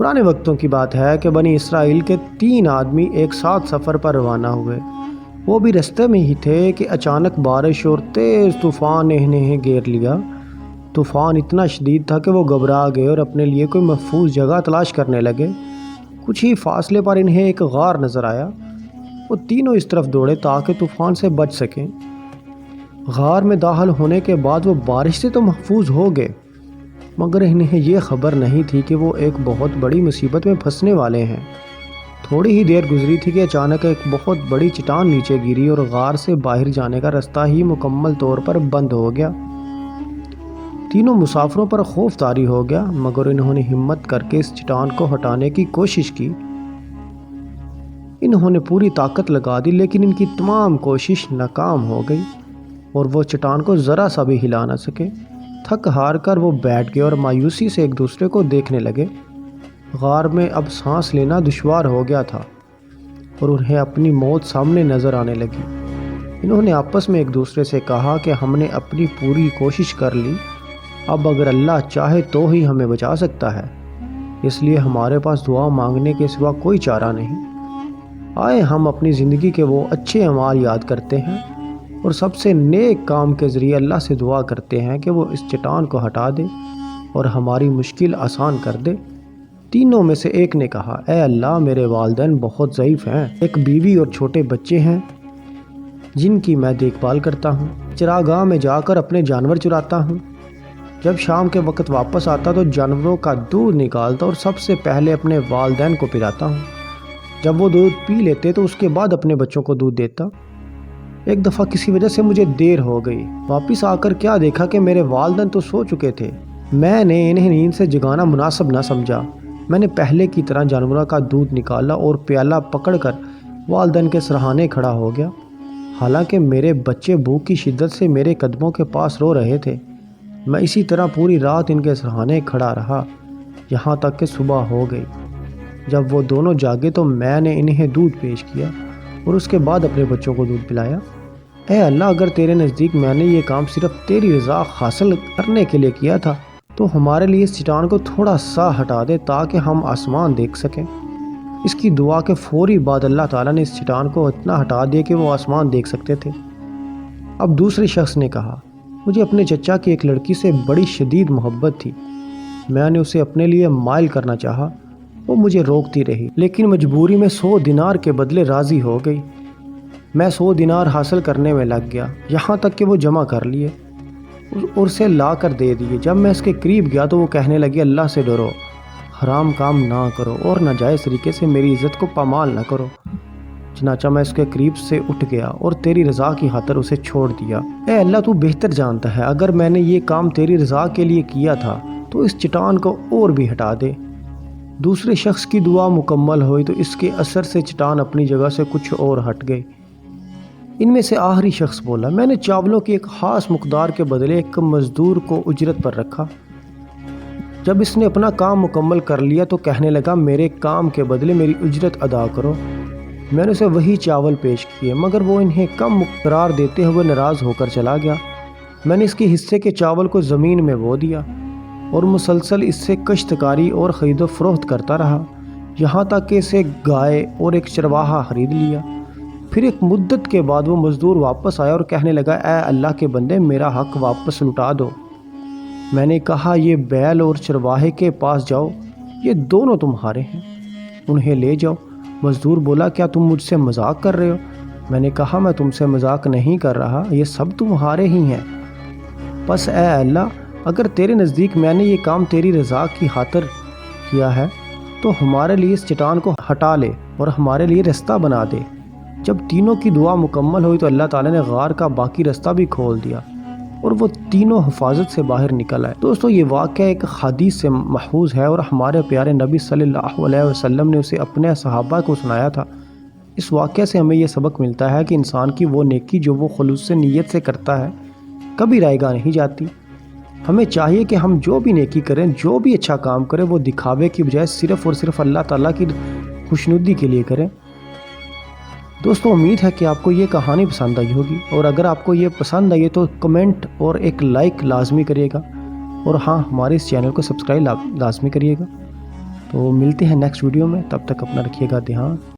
پرانے وقتوں کی بات ہے کہ بنی اسرائیل کے 3 آدمی ایک ساتھ سفر پر روانہ ہوئے۔ وہ بھی رستے میں ہی تھے کہ اچانک بارش اور تیز طوفان نے انہیں گھیر لیا۔ طوفان اتنا شدید تھا کہ وہ گھبرا گئے اور اپنے لیے کوئی محفوظ جگہ تلاش کرنے لگے۔ کچھ ہی فاصلے پر انہیں ایک غار نظر آیا۔ وہ تینوں اس طرف دوڑے تاکہ طوفان سے بچ سکیں۔ غار میں داخل ہونے کے بعد وہ بارش سے تو محفوظ ہو گئے، مگر انہیں یہ خبر نہیں تھی کہ وہ ایک بہت بڑی مصیبت میں پھنسنے والے ہیں۔ تھوڑی ہی دیر گزری تھی کہ اچانک ایک بہت بڑی چٹان نیچے گری اور غار سے باہر جانے کا رستہ ہی مکمل طور پر بند ہو گیا۔ تینوں مسافروں پر خوف طاری ہو گیا، مگر انہوں نے ہمت کر کے اس چٹان کو ہٹانے کی کوشش کی۔ انہوں نے پوری طاقت لگا دی، لیکن ان کی تمام کوشش ناکام ہو گئی اور وہ چٹان کو ذرا سا بھی ہلا نہ سکے۔ تھک ہار کر وہ بیٹھ گئے اور مایوسی سے ایک دوسرے کو دیکھنے لگے۔ غار میں اب سانس لینا دشوار ہو گیا تھا اور انہیں اپنی موت سامنے نظر آنے لگی۔ انہوں نے آپس میں ایک دوسرے سے کہا کہ ہم نے اپنی پوری کوشش کر لی، اب اگر اللہ چاہے تو ہی ہمیں بچا سکتا ہے، اس لیے ہمارے پاس دعا مانگنے کے سوا کوئی چارہ نہیں۔ آئے ہم اپنی زندگی کے وہ اچھے اعمال یاد کرتے ہیں اور سب سے نیک کام کے ذریعے اللہ سے دعا کرتے ہیں کہ وہ اس چٹان کو ہٹا دے اور ہماری مشکل آسان کر دے۔ تینوں میں سے ایک نے کہا، اے اللہ، میرے والدین بہت ضعیف ہیں، ایک بیوی اور چھوٹے بچے ہیں جن کی میں دیکھ بھال کرتا ہوں۔ چراگاہ میں جا کر اپنے جانور چراتا ہوں۔ جب شام کے وقت واپس آتا تو جانوروں کا دودھ نکالتا اور سب سے پہلے اپنے والدین کو پلاتا ہوں۔ جب وہ دودھ پی لیتے تو اس کے بعد اپنے بچوں کو دودھ دیتا۔ ایک دفعہ کسی وجہ سے مجھے دیر ہو گئی، واپس آ کر کیا دیکھا کہ میرے والدین تو سو چکے تھے۔ میں نے انہیں نیند سے جگانا مناسب نہ سمجھا۔ میں نے پہلے کی طرح جانوروں کا دودھ نکالا اور پیالہ پکڑ کر والدین کے سرہانے کھڑا ہو گیا، حالانکہ میرے بچے بھوک کی شدت سے میرے قدموں کے پاس رو رہے تھے۔ میں اسی طرح پوری رات ان کے سرہانے کھڑا رہا یہاں تک کہ صبح ہو گئی۔ جب وہ دونوں جاگے تو میں نے انہیں دودھ پیش کیا اور اس کے بعد اپنے بچوں کو دودھ پلایا۔ اے اللہ، اگر تیرے نزدیک میں نے یہ کام صرف تیری رضا حاصل کرنے کے لیے کیا تھا تو ہمارے لیے اس چٹان کو تھوڑا سا ہٹا دے تاکہ ہم آسمان دیکھ سکیں۔ اس کی دعا کے فوری بعد اللہ تعالیٰ نے اس چٹان کو اتنا ہٹا دیا کہ وہ آسمان دیکھ سکتے تھے۔ اب دوسرے شخص نے کہا، مجھے اپنے چچا کی ایک لڑکی سے بڑی شدید محبت تھی۔ میں نے اسے اپنے لیے مائل کرنا چاہا، وہ مجھے روکتی رہی، لیکن مجبوری میں 100 دینار کے بدلے راضی ہو گئی۔ میں 100 دینار حاصل کرنے میں لگ گیا، یہاں تک کہ وہ جمع کر لیے اور اسے لا کر دے دیے۔ جب میں اس کے قریب گیا تو وہ کہنے لگی، اللہ سے ڈرو، حرام کام نہ کرو اور ناجائز طریقے سے میری عزت کو پامال نہ کرو۔ چنانچہ میں اس کے قریب سے اٹھ گیا اور تیری رضا کی خاطر اسے چھوڑ دیا۔ اے اللہ، تو بہتر جانتا ہے، اگر میں نے یہ کام تیری رضا کے لیے کیا تھا تو اس چٹان کو اور بھی ہٹا دے۔ دوسرے شخص کی دعا مکمل ہوئی تو اس کے اثر سے چٹان اپنی جگہ سے کچھ اور ہٹ گئی۔ ان میں سے آخری شخص بولا، میں نے چاولوں کی ایک خاص مقدار کے بدلے ایک مزدور کو اجرت پر رکھا۔ جب اس نے اپنا کام مکمل کر لیا تو کہنے لگا، میرے کام کے بدلے میری اجرت ادا کرو۔ میں نے اسے وہی چاول پیش کیے، مگر وہ انہیں کم قرار دیتے ہوئے ناراض ہو کر چلا گیا۔ میں نے اس کے حصے کے چاول کو زمین میں بو دیا اور مسلسل اس سے کاشتکاری اور خرید و فروخت کرتا رہا، یہاں تک کہ اسے گائے اور ایک چرواہا خرید لیا۔ پھر ایک مدت کے بعد وہ مزدور واپس آیا اور کہنے لگا، اے اللہ کے بندے، میرا حق واپس لوٹا دو۔ میں نے کہا، یہ بیل اور چرواہے کے پاس جاؤ، یہ دونوں تمہارے ہیں، انہیں لے جاؤ۔ مزدور بولا، کیا تم مجھ سے مذاق کر رہے ہو؟ میں نے کہا، میں تم سے مذاق نہیں کر رہا، یہ سب تمہارے ہی ہیں۔ بس اے اللہ، اگر تیرے نزدیک میں نے یہ کام تیری رضا کی خاطر کیا ہے تو ہمارے لیے اس چٹان کو ہٹا لے اور ہمارے لیے رستہ بنا دے۔ جب تینوں کی دعا مکمل ہوئی تو اللہ تعالیٰ نے غار کا باقی رستہ بھی کھول دیا اور وہ تینوں حفاظت سے باہر نکل آئے۔ دوستو، یہ واقعہ ایک حدیث سے محفوظ ہے اور ہمارے پیارے نبی صلی اللہ علیہ وسلم نے اسے اپنے صحابہ کو سنایا تھا۔ اس واقعہ سے ہمیں یہ سبق ملتا ہے کہ انسان کی وہ نیکی جو وہ خلوص سے نیت سے کرتا ہے کبھی رائے گاہ نہیں جاتی۔ ہمیں چاہیے کہ ہم جو بھی نیکی کریں، جو بھی اچھا کام کریں، وہ دکھاوے کی بجائے صرف اور صرف اللہ تعالیٰ کی خوشنودی کے لیے کریں۔ دوستو، امید ہے کہ آپ کو یہ کہانی پسند آئی ہوگی، اور اگر آپ کو یہ پسند آئی ہے تو کمنٹ اور ایک لائک لازمی کریے گا، اور ہاں، ہمارے اس چینل کو سبسکرائب لازمی کریے گا۔ تو ملتے ہیں نیکسٹ ویڈیو میں، تب تک اپنا رکھیے گا دھیان۔